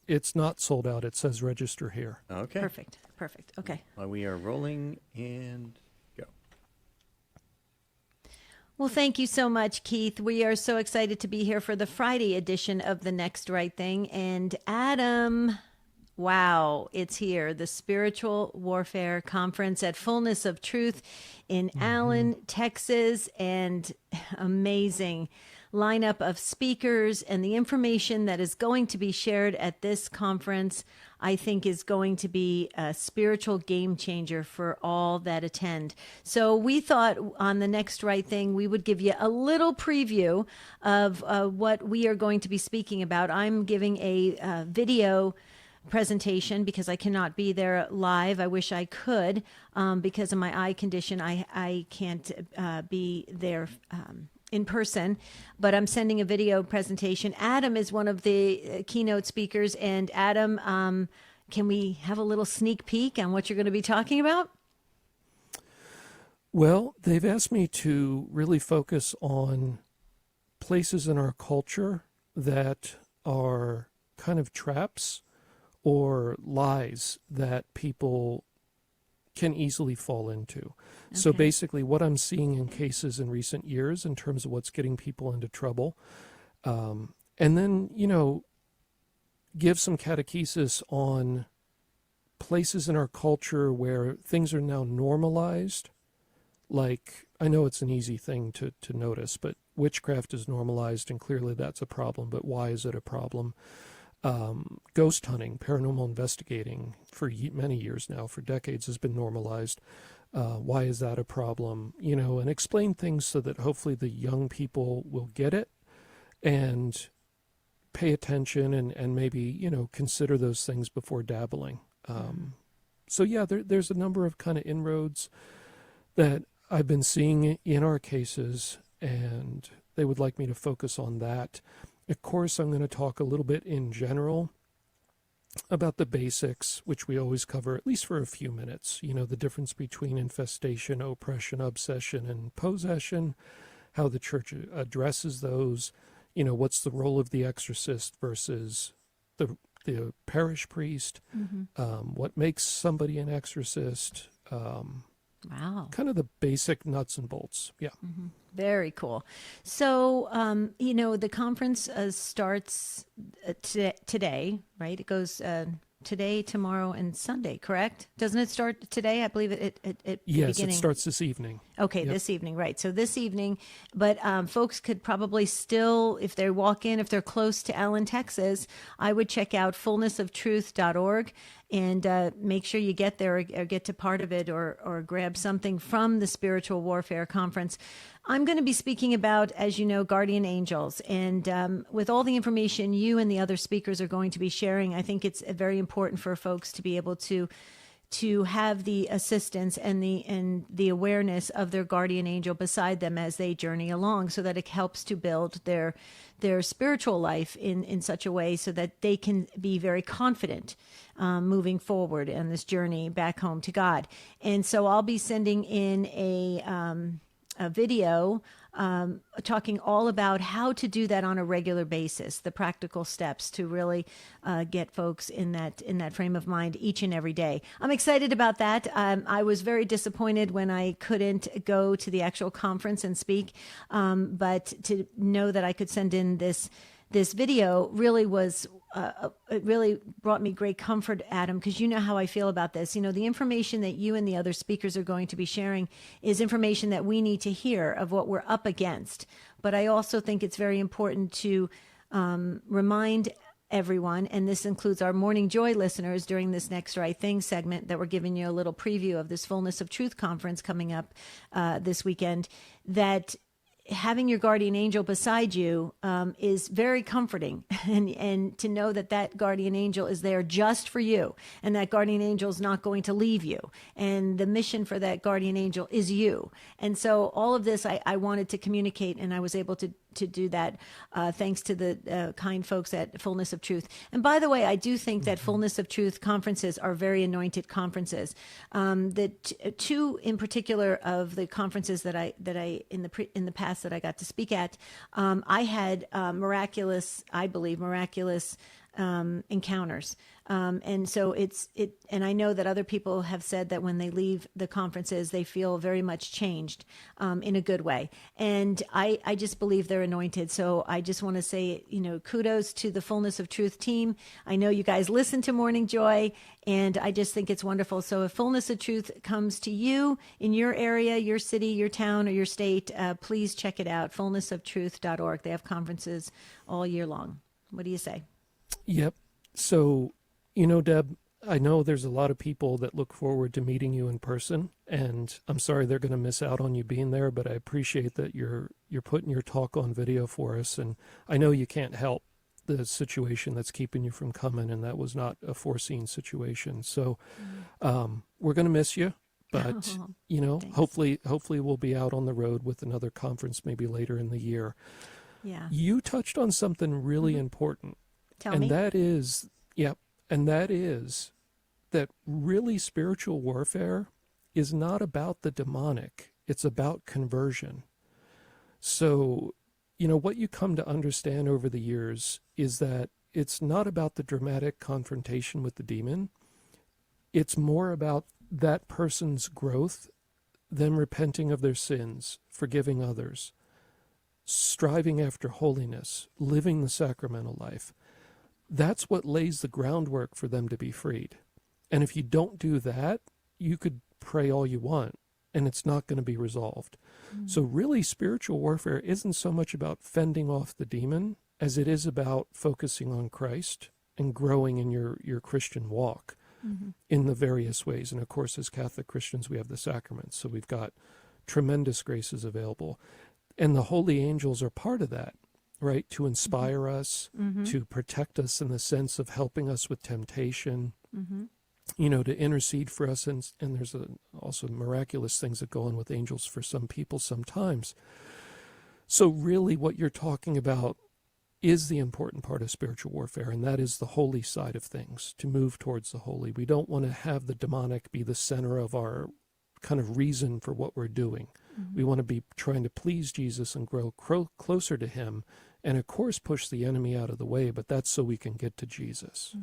it's not sold out. It says register here. Okay. Perfect. Okay. Well, we are rolling and go. Well, thank you so much, Keith. We are so excited to be here for the Friday edition of The Next Right Thing. And Adam, wow, it's here. The Spiritual Warfare Conference at Fullness of Truth in Allen, Texas. And amazing lineup of speakers, and the information that is going to be shared at this conference, I think, is going to be a spiritual game changer for all that attend. So we thought on The Next Right Thing, we would give you a little preview of what we are going to be speaking about. I'm giving a video presentation because I cannot be there live. I wish I could. Because of my eye condition, I can't be there in person, but I'm sending a video presentation. Adam is one of the keynote speakers. And Adam, can we have a little sneak peek on what you're going to be talking about? Well, they've asked me to really focus on places in our culture that are kind of traps or lies that people can easily fall into. Okay. So basically what I'm seeing in cases in recent years in terms of what's getting people into trouble, and then, give some catechesis on places in our culture where things are now normalized. Like, I know it's an easy thing to notice, but witchcraft is normalized, and clearly that's a problem, but why is it a problem? Ghost hunting, paranormal investigating for many years now, for decades, has been normalized. Why is that a problem? And explain things so that hopefully the young people will get it and pay attention and maybe, consider those things before dabbling. So yeah, there's a number of kind of inroads that I've been seeing in our cases, and they would like me to focus on that. Of course, I'm going to talk a little bit in general about the basics, which we always cover, at least for a few minutes. The difference between infestation, oppression, obsession, and possession, how the church addresses those, what's the role of the exorcist versus the parish priest, what makes somebody an exorcist, Wow. kind of the basic nuts and bolts. Yeah. Very cool. So, the conference starts today, right? It goes today, tomorrow, and Sunday, correct? Doesn't it start today? I believe it Yes, beginning. It starts this evening. Okay, yep. This evening, right. So this evening, but folks could probably still, if they walk in, if they're close to Allen, Texas, I would check out fullnessoftruth.org and make sure you get there or get to part of it or grab something from the Spiritual Warfare Conference. I'm going to be speaking about, as you know, guardian angels. And with all the information you and the other speakers are going to be sharing, I think it's very important for folks to be able to have the assistance and the awareness of their guardian angel beside them as they journey along, so that it helps to build their spiritual life in such a way so that they can be very confident moving forward on this journey back home to God. And so I'll be sending in a video talking all about how to do that on a regular basis, the practical steps to really get folks in that frame of mind each and every day. I'm excited about that. I was very disappointed when I couldn't go to the actual conference and speak, but to know that I could send in this video really was it really brought me great comfort, Adam, because you know how I feel about this. The information that you and the other speakers are going to be sharing is information that we need to hear of what we're up against. But I also think it's very important to remind everyone, and this includes our Morning Joy listeners during this Next Right Thing segment that we're giving you a little preview of this Fullness of Truth conference coming up this weekend, that having your guardian angel beside you is very comforting, and to know that guardian angel is there just for you, and that guardian angel is not going to leave you, and the mission for that guardian angel is you. And so all of this I wanted to communicate, and I was able to do that thanks to the kind folks at Fullness of Truth. And by the way, I do think that Fullness of Truth conferences are very anointed conferences. The two in particular of the conferences that I in the past that I got to speak at, I had miraculous encounters. And so and I know that other people have said that when they leave the conferences, they feel very much changed in a good way. And I just believe they're anointed. So I just want to say, kudos to the Fullness of Truth team. I know you guys listen to Morning Joy, and I just think it's wonderful. So if Fullness of Truth comes to you in your area, your city, your town, or your state, please check it out, fullnessoftruth.org. They have conferences all year long. What do you say? Yep. So, Deb, I know there's a lot of people that look forward to meeting you in person, and I'm sorry they're going to miss out on you being there, but I appreciate that you're putting your talk on video for us, and I know you can't help the situation that's keeping you from coming, and that was not a foreseen situation. So, we're going to miss you, but Thanks. hopefully we'll be out on the road with another conference maybe later in the year. Yeah. You touched on something really important. Tell me. That is, that really spiritual warfare is not about the demonic. It's about conversion. So, what you come to understand over the years is that it's not about the dramatic confrontation with the demon. It's more about that person's growth, them repenting of their sins, forgiving others, striving after holiness, living the sacramental life. That's what lays the groundwork for them to be freed. And if you don't do that, you could pray all you want, and it's not going to be resolved. So really, spiritual warfare isn't so much about fending off the demon as it is about focusing on Christ and growing in your Christian walk in the various ways. And of course, as Catholic Christians, we have the sacraments, so we've got tremendous graces available. And the holy angels are part of that, right? To inspire us, to protect us in the sense of helping us with temptation, to intercede for us. And there's also miraculous things that go on with angels for some people sometimes. So really what you're talking about is the important part of spiritual warfare, and that is the holy side of things, to move towards the holy. We don't want to have the demonic be the center of our kind of reason for what we're doing. We want to be trying to please Jesus and grow closer to him, and of course push the enemy out of the way, but that's so we can get to Jesus.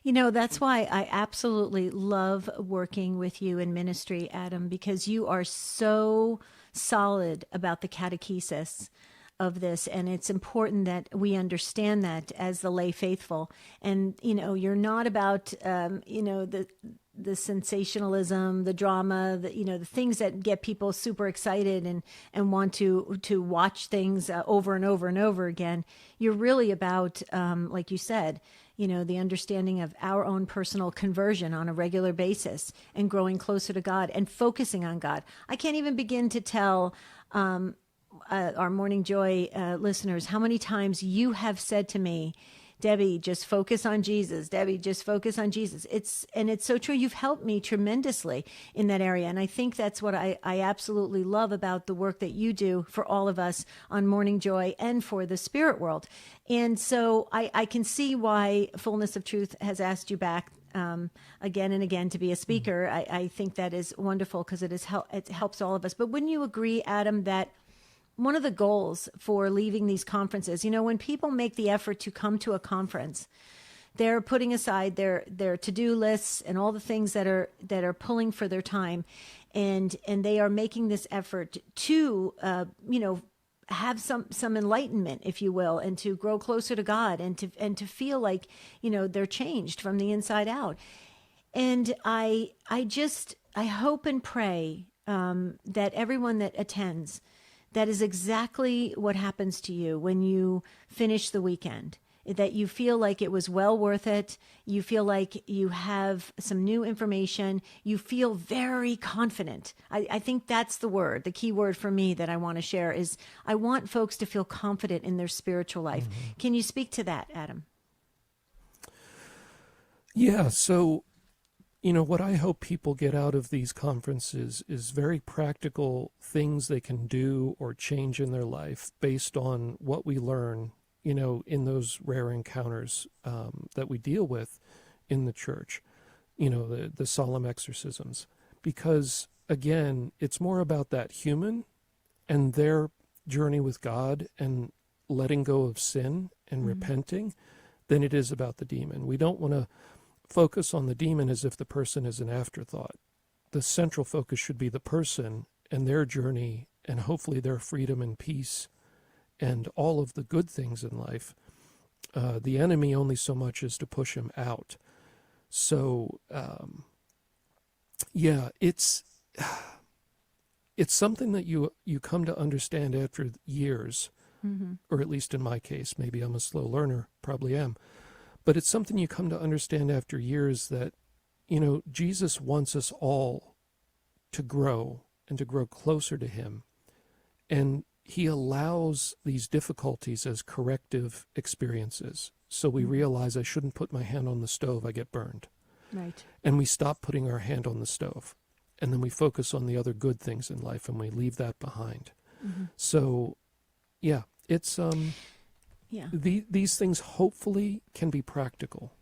That's why I absolutely love working with you in ministry, Adam, because you are so solid about the catechesis of this, and it's important that we understand that as the lay faithful. And you're not about the sensationalism, the drama, the things that get people super excited and want to watch things over and over and over again. You're really about, like you said, the understanding of our own personal conversion on a regular basis and growing closer to God and focusing on God. I can't even begin to tell our Morning Joy listeners how many times you have said to me, Debbie, just focus on Jesus. Debbie, just focus on Jesus. It's so true. You've helped me tremendously in that area. And I think that's what I absolutely love about the work that you do for all of us on Morning Joy and for the spirit world. And so I can see why Fullness of Truth has asked you back again and again to be a speaker. I think that is wonderful because it helps all of us. But wouldn't you agree, Adam, that one of the goals for leaving these conferences, when people make the effort to come to a conference, they're putting aside their to-do lists and all the things that are pulling for their time, and they are making this effort to have some enlightenment, if you will, and to grow closer to God and to feel like they're changed from the inside out. And I hope and pray that everyone that attends, that is exactly what happens to you when you finish the weekend, that you feel like it was well worth it. You feel like you have some new information. You feel very confident. I think that's the key word for me that I want to share is I want folks to feel confident in their spiritual life. Can you speak to that, Adam? Yeah, so what I hope people get out of these conferences is very practical things they can do or change in their life based on what we learn, in those rare encounters that we deal with in the church, the solemn exorcisms. Because, again, it's more about that human and their journey with God and letting go of sin and repenting than it is about the demon. We don't want to focus on the demon as if the person is an afterthought. The central focus should be the person and their journey, and hopefully their freedom and peace and all of the good things in life. The enemy only so much as to push him out. So, yeah, it's something that you come to understand after years, or at least in my case. Maybe I'm a slow learner, probably am. But it's something you come to understand after years that, Jesus wants us all to grow and to grow closer to him. And he allows these difficulties as corrective experiences. So we realize I shouldn't put my hand on the stove, I get burned. Right. And we stop putting our hand on the stove. And then we focus on the other good things in life and we leave that behind. So, yeah, it's these things hopefully can be practical.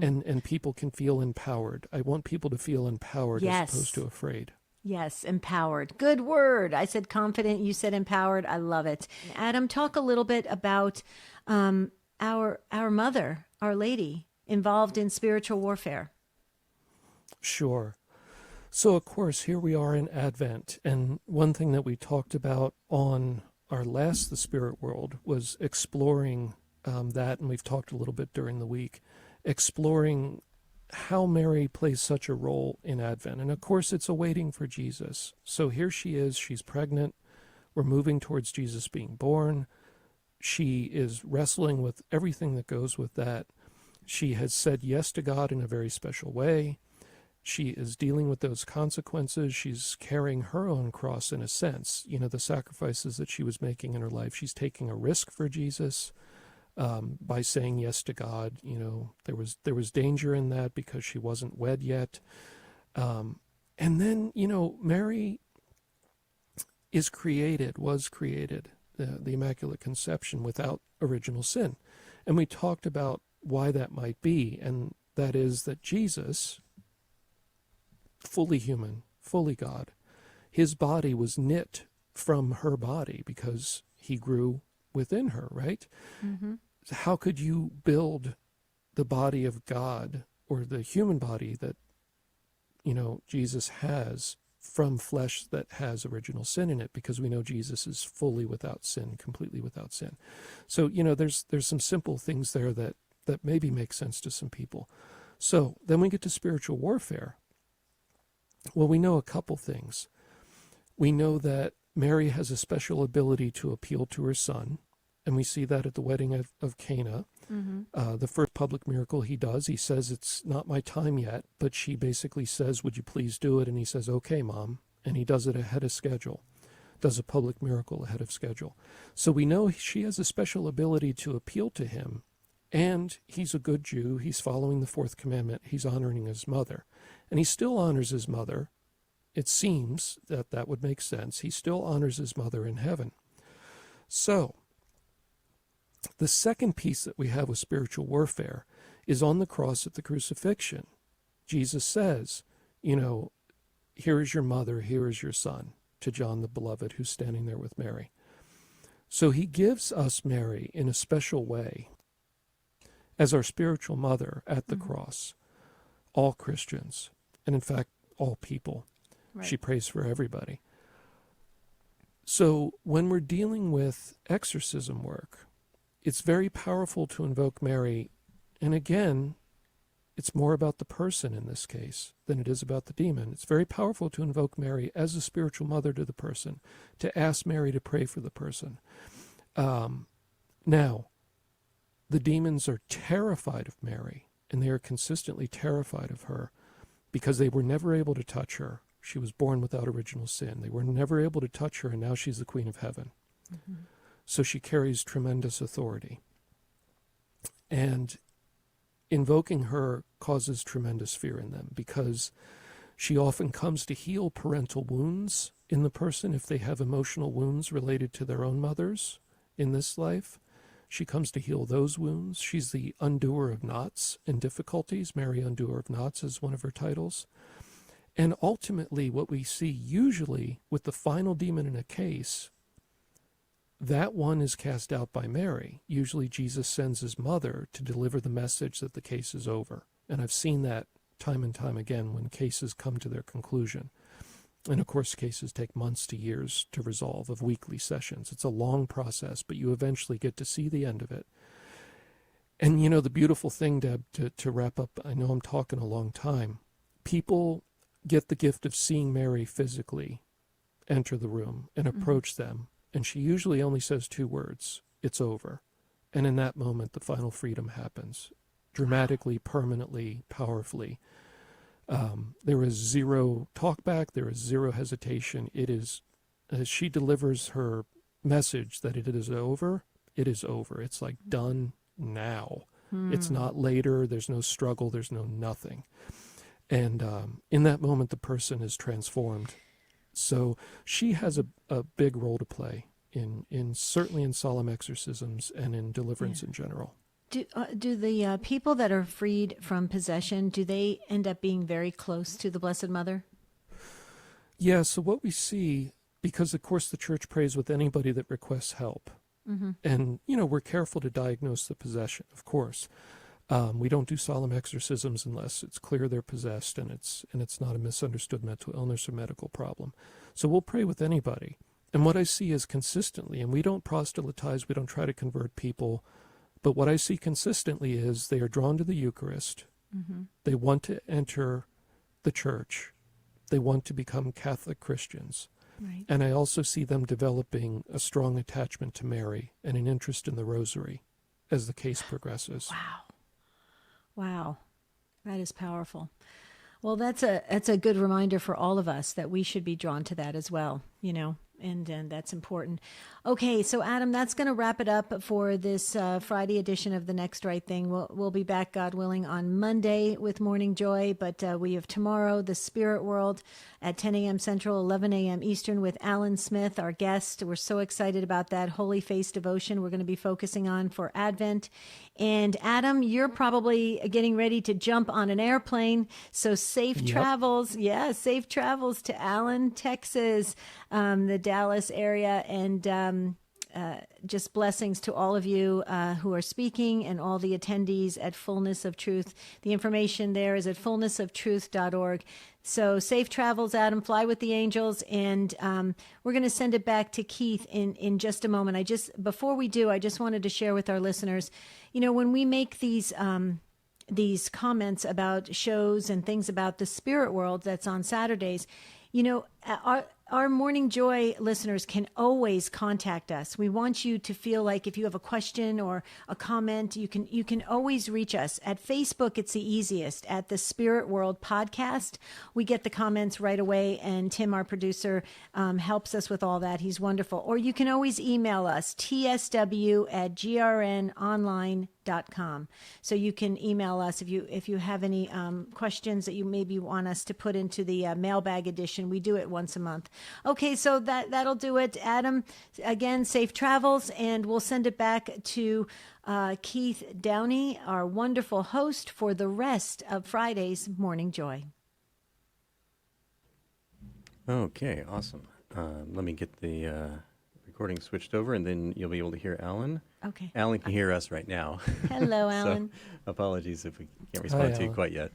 And people can feel empowered. I want people to feel empowered as opposed to afraid. Yes, empowered. Good word. I said confident. You said empowered. I love it. Adam, talk a little bit about our mother, Our Lady, involved in spiritual warfare. Sure. So, of course, here we are in Advent. And one thing that we talked about on our last The Spirit World was exploring that, and we've talked a little bit during the week, exploring how Mary plays such a role in Advent. And of course, it's a waiting for Jesus. So here she is, she's pregnant. We're moving towards Jesus being born. She is wrestling with everything that goes with that. She has said yes to God in a very special way. She is dealing with those consequences. She's carrying her own cross in a sense. The sacrifices that she was making in her life. She's taking a risk for Jesus. By saying yes to God. There was danger in that because she wasn't wed yet. And then, Mary was created, the Immaculate Conception, without original sin. And we talked about why that might be, and that is that Jesus, fully human, fully God, his body was knit from her body because he grew within her, right? How could you build the body of God or the human body that, Jesus has from flesh that has original sin in it? Because we know Jesus is fully without sin, completely without sin. So, there's some simple things there that maybe make sense to some people. So then we get to spiritual warfare. Well, we know a couple things. We know that Mary has a special ability to appeal to her son. And we see that at the wedding of Cana. The first public miracle he does, he says, it's not my time yet, but she basically says, would you please do it? And he says, okay, Mom. And he does it ahead of schedule, does a public miracle ahead of schedule. So we know she has a special ability to appeal to him. And he's a good Jew. He's following the fourth commandment. He's honoring his mother. And he still honors his mother. It seems that would make sense. He still honors his mother in heaven. So the second piece that we have with spiritual warfare is on the cross at the crucifixion. Jesus says, here is your mother, here is your son, to John the Beloved, who's standing there with Mary. So he gives us Mary in a special way as our spiritual mother at the cross, all Christians, and in fact, all people. Right. She prays for everybody. So when we're dealing with exorcism work, it's very powerful to invoke Mary. And again, it's more about the person in this case than it is about the demon. It's very powerful to invoke Mary as a spiritual mother to the person, to ask Mary to pray for the person. Now, the demons are terrified of Mary, and they are consistently terrified of her because they were never able to touch her. She was born without original sin. They were never able to touch her, and now she's the Queen of Heaven. So she carries tremendous authority. And invoking her causes tremendous fear in them because she often comes to heal parental wounds in the person if they have emotional wounds related to their own mothers in this life. She comes to heal those wounds. She's the undoer of knots and difficulties. Mary, undoer of knots, is one of her titles. And ultimately, what we see usually with the final demon in a case that one is cast out by Mary. Usually Jesus sends his mother to deliver the message that the case is over. And I've seen that time and time again when cases come to their conclusion. And of course, cases take months to years to resolve, of weekly sessions. It's a long process, but you eventually get to see the end of it. And you know, the beautiful thing, Deb, to wrap up, I know I'm talking a long time, people get the gift of seeing Mary physically enter the room and approach them. And she usually only says 2 words, "It's over." And in that moment, the final freedom happens, dramatically, permanently, powerfully. There is zero talkback. There is zero hesitation. It is, as she delivers her message that it is over, it is over. It's like done now. It's not later. There's no struggle. There's no nothing. And in that moment, the person is transformed. So she has a big role to play in certainly in solemn exorcisms and in deliverance in general. Do the people that are freed from possession, do they end up being very close to the Blessed Mother? Yeah, so what we see, because of course the church prays with anybody that requests help. And, you know, we're careful to diagnose the possession, of course. We don't do solemn exorcisms unless it's clear they're possessed and it's not a misunderstood mental illness or medical problem. So we'll pray with anybody. And what I see is consistently, and we don't proselytize, we don't try to convert people, but what I see consistently is they are drawn to the Eucharist. They want to enter the church. They want to become Catholic Christians. Right. And I also see them developing a strong attachment to Mary and an interest in the rosary as the case progresses. Wow. That is powerful. Well, that's a good reminder for all of us that we should be drawn to that as well, you know, and that's important. Okay, so Adam, that's going to wrap it up for this Friday edition of The Next Right Thing. We'll be back, God willing, on Monday with Morning Joy, but we have tomorrow, The Spirit World at 10 a.m. Central, 11 a.m. Eastern with Alan Smith, our guest. We're so excited about that Holy Face devotion we're going to be focusing on for Advent. And Adam, you're probably getting ready to jump on an airplane, so safe travels. Yeah, safe travels to Allen, Texas, the Dallas area, and just blessings to all of you who are speaking and all the attendees at Fullness of Truth. The information there is at fullnessoftruth.org. So safe travels, Adam. Fly with the angels. And we're going to send it back to Keith in just a moment. Before we do, I just wanted to share with our listeners, you know, when we make these comments about shows and things about the spirit world that's on Saturdays, you know, our Morning Joy listeners can always contact us. We want you to feel like if you have a question or a comment, you can always reach us. At Facebook, it's the easiest. At the Spirit World Podcast, we get the comments right away, and Tim, our producer, helps us with all that. He's wonderful. Or you can always email us, tsw@grnonline.com. So you can email us if you have any questions that you maybe want us to put into the mailbag edition. We do it once a month. Okay, so that'll do it. Adam, again, safe travels, and we'll send it back to Keith Downey, our wonderful host, for the rest of Friday's Morning Joy. Okay, awesome. Let me get the recording switched over, and then you'll be able to hear Alan. Okay. Alan can hear us right now. Hello, Alan. So apologies if we can't respond to you Alan. quite yet.